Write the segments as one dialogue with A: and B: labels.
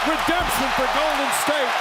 A: redemption for Golden State.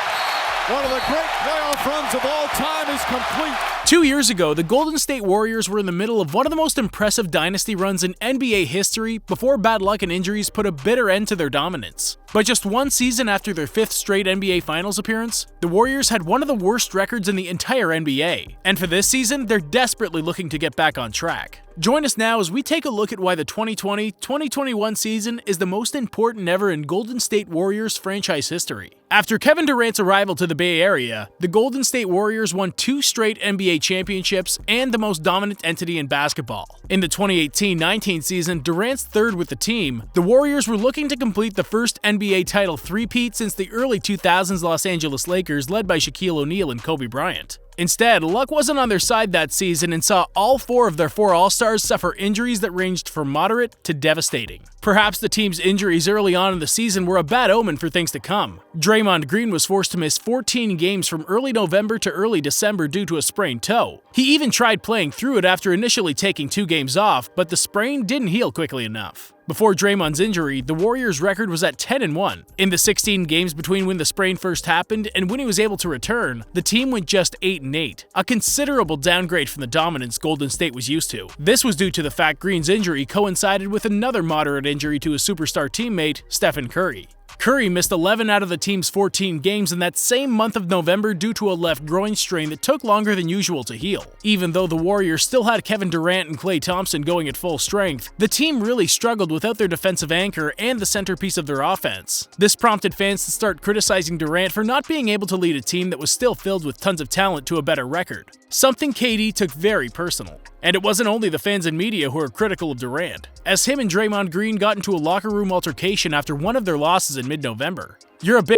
A: One of the great playoff runs of all time is complete.
B: 2 years ago, the Golden State Warriors were in the middle of one of the most impressive dynasty runs in NBA history before bad luck and injuries put a bitter end to their dominance. But just one season after their 5th straight NBA Finals appearance, the Warriors had one of the worst records in the entire NBA. And for this season, they're desperately looking to get back on track. Join us now as we take a look at why the 2020-2021 season is the most important ever in Golden State Warriors franchise history. After Kevin Durant's arrival to the Bay Area, the Golden State Warriors won 2 straight NBA championships and the most dominant entity in basketball. In the 2018-19 season, Durant's third with the team, the Warriors were looking to complete the first NBA title three-peat since the early 2000s Los Angeles Lakers led by Shaquille O'Neal and Kobe Bryant. Instead, luck wasn't on their side that season and saw all 4 of their 4 All-Stars suffer injuries that ranged from moderate to devastating. Perhaps the team's injuries early on in the season were a bad omen for things to come. Draymond Green was forced to miss 14 games from early November to early December due to a sprained toe. He even tried playing through it after initially taking 2 games off, but the sprain didn't heal quickly enough. Before Draymond's injury, the Warriors' record was at 10-1. In the 16 games between when the sprain first happened and when he was able to return, the team went just 8-8, a considerable downgrade from the dominance Golden State was used to. This was due to the fact Green's injury coincided with another moderate injury to his superstar teammate, Stephen Curry. Curry missed 11 out of the team's 14 games in that same month of November due to a left groin strain that took longer than usual to heal. Even though the Warriors still had Kevin Durant and Klay Thompson going at full strength, the team really struggled without their defensive anchor and the centerpiece of their offense. This prompted fans to start criticizing Durant for not being able to lead a team that was still filled with tons of talent to a better record. Something KD took very personal. And it wasn't only the fans and media who were critical of Durant, as him and Draymond Green got into a locker room altercation after one of their losses in mid-November. "You're a bitch,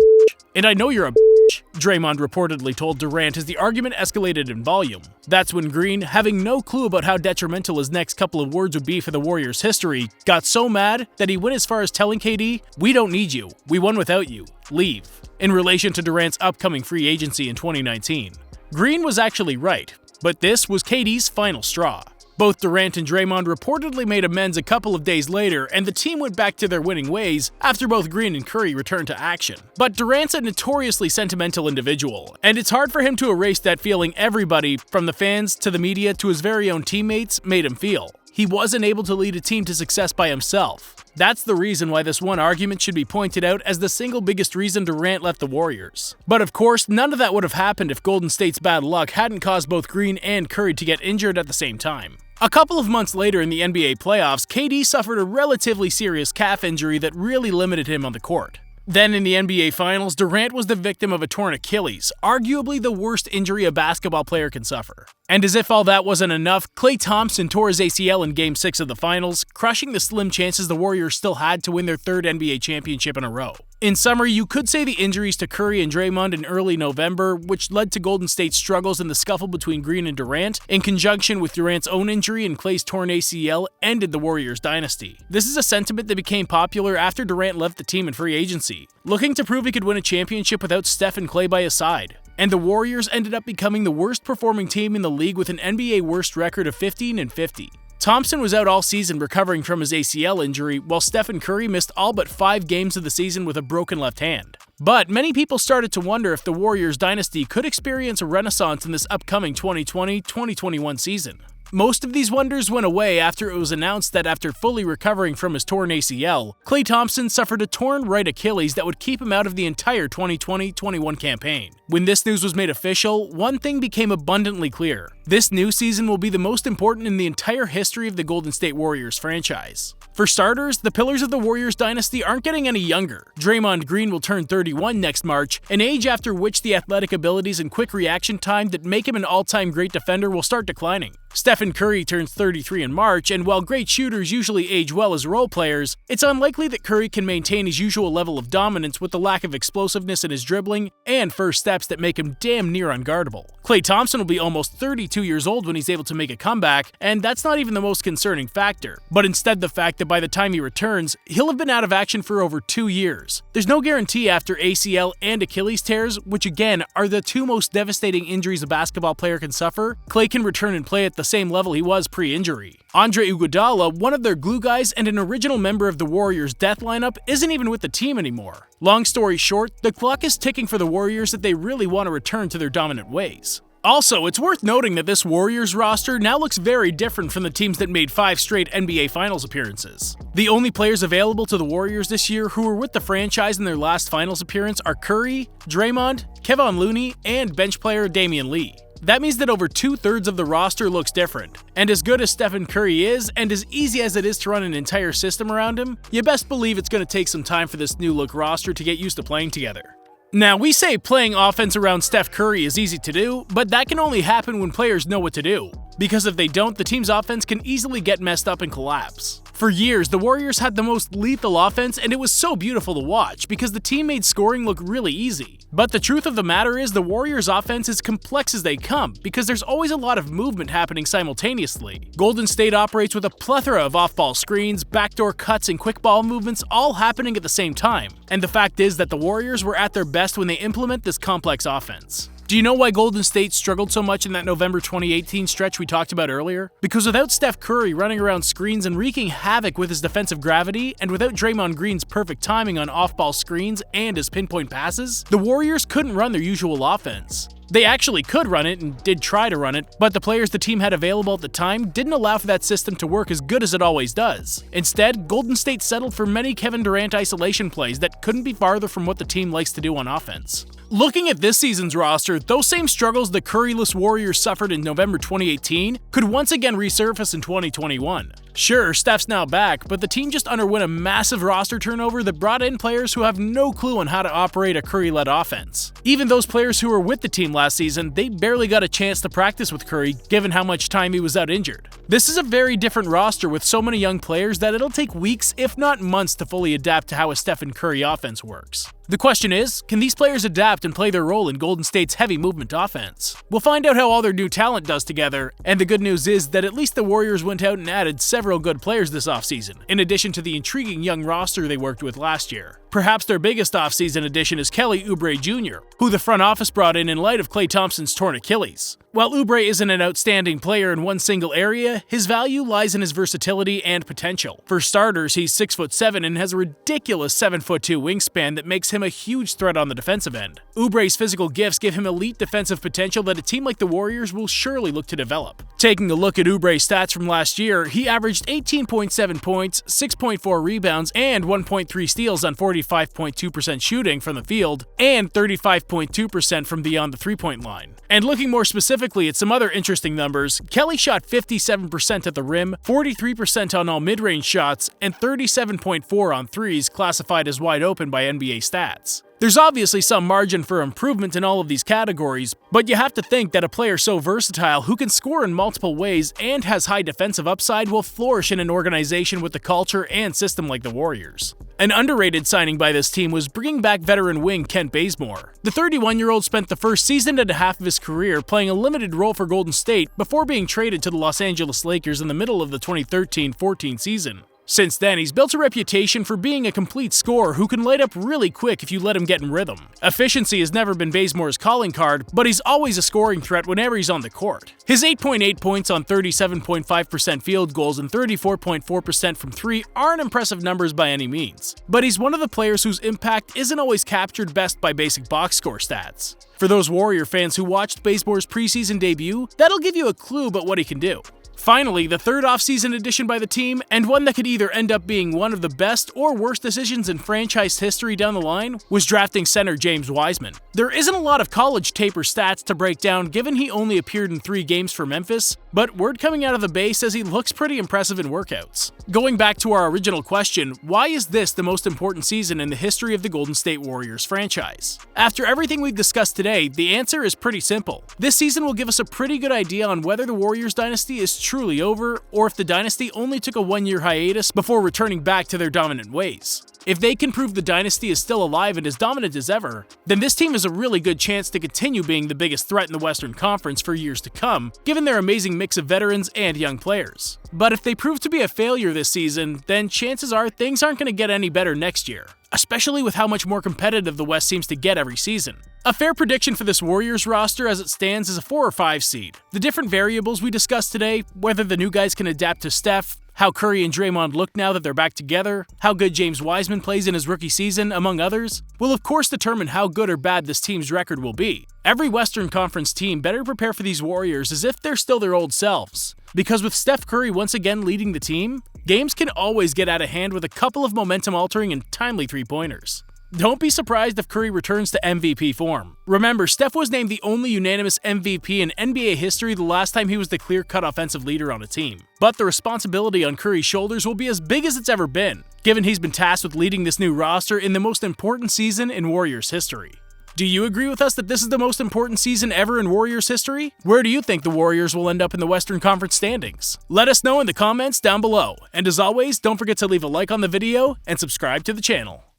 B: and I know you're a bitch," Draymond reportedly told Durant as the argument escalated in volume. That's when Green, having no clue about how detrimental his next couple of words would be for the Warriors' history, got so mad that he went as far as telling KD, "We don't need you. We won without you. Leave," in relation to Durant's upcoming free agency in 2019. Green was actually right, but this was KD's final straw. Both Durant and Draymond reportedly made amends a couple of days later, and the team went back to their winning ways after both Green and Curry returned to action. But Durant's a notoriously sentimental individual, and it's hard for him to erase that feeling everybody, from the fans to the media to his very own teammates, made him feel. He wasn't able to lead a team to success by himself. That's the reason why this one argument should be pointed out as the single biggest reason Durant left the Warriors. But of course, none of that would have happened if Golden State's bad luck hadn't caused both Green and Curry to get injured at the same time. A couple of months later in the NBA playoffs, KD suffered a relatively serious calf injury that really limited him on the court. Then in the NBA Finals, Durant was the victim of a torn Achilles, arguably the worst injury a basketball player can suffer. And as if all that wasn't enough, Klay Thompson tore his ACL in Game 6 of the Finals, crushing the slim chances the Warriors still had to win their 3rd NBA championship in a row. In summary, you could say the injuries to Curry and Draymond in early November, which led to Golden State's struggles in the scuffle between Green and Durant, in conjunction with Durant's own injury and Klay's torn ACL, ended the Warriors' dynasty. This is a sentiment that became popular after Durant left the team in free agency, looking to prove he could win a championship without Steph and Klay by his side. And the Warriors ended up becoming the worst performing team in the league with an NBA worst record of 15-50. Thompson was out all season recovering from his ACL injury, while Stephen Curry missed all but 5 games of the season with a broken left hand. But many people started to wonder if the Warriors dynasty could experience a renaissance in this upcoming 2020-2021 season. Most of these wonders went away after it was announced that after fully recovering from his torn ACL, Klay Thompson suffered a torn right Achilles that would keep him out of the entire 2020-21 campaign. When this news was made official, one thing became abundantly clear. This new season will be the most important in the entire history of the Golden State Warriors franchise. For starters, the pillars of the Warriors dynasty aren't getting any younger. Draymond Green will turn 31 next March, an age after which the athletic abilities and quick reaction time that make him an all-time great defender will start declining. Stephen Curry turns 33 in March, and while great shooters usually age well as role players, it's unlikely that Curry can maintain his usual level of dominance with the lack of explosiveness in his dribbling and first steps that make him damn near unguardable. Klay Thompson will be almost 32 years old when he's able to make a comeback, and that's not even the most concerning factor, but instead the fact that by the time he returns, he'll have been out of action for over 2 years. There's no guarantee after ACL and Achilles tears, which again are the 2 most devastating injuries a basketball player can suffer, Klay can return and play at the the same level he was pre-injury. Andre Iguodala, one of their glue guys and an original member of the Warriors' death lineup, isn't even with the team anymore. Long story short, the clock is ticking for the Warriors if they really want to return to their dominant ways. Also, it's worth noting that this Warriors roster now looks very different from the teams that made 5 straight NBA Finals appearances. The only players available to the Warriors this year who were with the franchise in their last Finals appearance are Curry, Draymond, Kevon Looney, and bench player Damian Lee. That means that over 2/3 of the roster looks different. And as good as Stephen Curry is, and as easy as it is to run an entire system around him, you best believe it's going to take some time for this new look roster to get used to playing together. Now, we say playing offense around Steph Curry is easy to do, but that can only happen when players know what to do. Because if they don't, the team's offense can easily get messed up and collapse. For years, the Warriors had the most lethal offense, and it was so beautiful to watch because the team made scoring look really easy. But the truth of the matter is the Warriors' offense is complex as they come because there's always a lot of movement happening simultaneously. Golden State operates with a plethora of off-ball screens, backdoor cuts, and quick ball movements all happening at the same time. And the fact is that the Warriors were at their best when they implement this complex offense. Do you know why Golden State struggled so much in that November 2018 stretch we talked about earlier? Because without Steph Curry running around screens and wreaking havoc with his defensive gravity, and without Draymond Green's perfect timing on off-ball screens and his pinpoint passes, the Warriors couldn't run their usual offense. They actually could run it and did try to run it, but the players the team had available at the time didn't allow for that system to work as good as it always does. Instead, Golden State settled for many Kevin Durant isolation plays that couldn't be farther from what the team likes to do on offense. Looking at this season's roster, those same struggles the Curryless Warriors suffered in November 2018 could once again resurface in 2021. Sure, Steph's now back, but the team just underwent a massive roster turnover that brought in players who have no clue on how to operate a Curry-led offense. Even those players who were with the team last season, they barely got a chance to practice with Curry, given how much time he was out injured. This is a very different roster with so many young players that it'll take weeks, if not months, to fully adapt to how a Stephen Curry offense works. The question is, can these players adapt and play their role in Golden State's heavy movement offense? We'll find out how all their new talent does together, and the good news is that at least the Warriors went out and added several good players this offseason, in addition to the intriguing young roster they worked with last year. Perhaps their biggest offseason addition is Kelly Oubre Jr., who the front office brought in light of Klay Thompson's torn Achilles. While Oubre isn't an outstanding player in one single area, his value lies in his versatility and potential. For starters, he's 6'7" and has a ridiculous 7'2" wingspan that makes him a huge threat on the defensive end. Oubre's physical gifts give him elite defensive potential that a team like the Warriors will surely look to develop. Taking a look at Oubre's stats from last year, he averaged 18.7 points, 6.4 rebounds, and 1.3 steals on 45.2% shooting from the field, and 35.2% from beyond the three-point line. And looking more specifically at some other interesting numbers, Kelly shot 57% at the rim, 43% on all mid-range shots, and 37.4% on threes, classified as wide open by NBA Stats. There's obviously some margin for improvement in all of these categories, but you have to think that a player so versatile who can score in multiple ways and has high defensive upside will flourish in an organization with the culture and system like the Warriors. An underrated signing by this team was bringing back veteran wing Kent Bazemore. The 31-year-old spent the first season and a half of his career playing a limited role for Golden State before being traded to the Los Angeles Lakers in the middle of the 2013-14 season. Since then, he's built a reputation for being a complete scorer who can light up really quick if you let him get in rhythm. Efficiency has never been Bazemore's calling card, but he's always a scoring threat whenever he's on the court. His 8.8 points on 37.5% field goals and 34.4% from three aren't impressive numbers by any means, but he's one of the players whose impact isn't always captured best by basic box score stats. For those Warrior fans who watched Bazemore's preseason debut, that'll give you a clue about what he can do. Finally, the third offseason addition by the team, and one that could either end up being one of the best or worst decisions in franchise history down the line, was drafting center James Wiseman. There isn't a lot of college tape or stats to break down given he only appeared in 3 games for Memphis, but word coming out of the Bay says he looks pretty impressive in workouts. Going back to our original question, why is this the most important season in the history of the Golden State Warriors franchise? After everything we've discussed today, the answer is pretty simple. This season will give us a pretty good idea on whether the Warriors dynasty is truly over, or if the dynasty only took a 1-year hiatus before returning back to their dominant ways. If they can prove the dynasty is still alive and as dominant as ever, then this team has a really good chance to continue being the biggest threat in the Western Conference for years to come, given their amazing mix of veterans and young players. But if they prove to be a failure this season, then chances are things aren't going to get any better next year, especially with how much more competitive the West seems to get every season. A fair prediction for this Warriors roster as it stands is a 4 or 5 seed. The different variables we discussed today, whether the new guys can adapt to Steph, how Curry and Draymond look now that they're back together, how good James Wiseman plays in his rookie season, among others, will of course determine how good or bad this team's record will be. Every Western Conference team better prepare for these Warriors as if they're still their old selves. Because with Steph Curry once again leading the team, games can always get out of hand with a couple of momentum-altering and timely three-pointers. Don't be surprised if Curry returns to MVP form. Remember, Steph was named the only unanimous MVP in NBA history the last time he was the clear-cut offensive leader on a team. But the responsibility on Curry's shoulders will be as big as it's ever been, given he's been tasked with leading this new roster in the most important season in Warriors history. Do you agree with us that this is the most important season ever in Warriors history? Where do you think the Warriors will end up in the Western Conference standings? Let us know in the comments down below. And as always, don't forget to leave a like on the video and subscribe to the channel.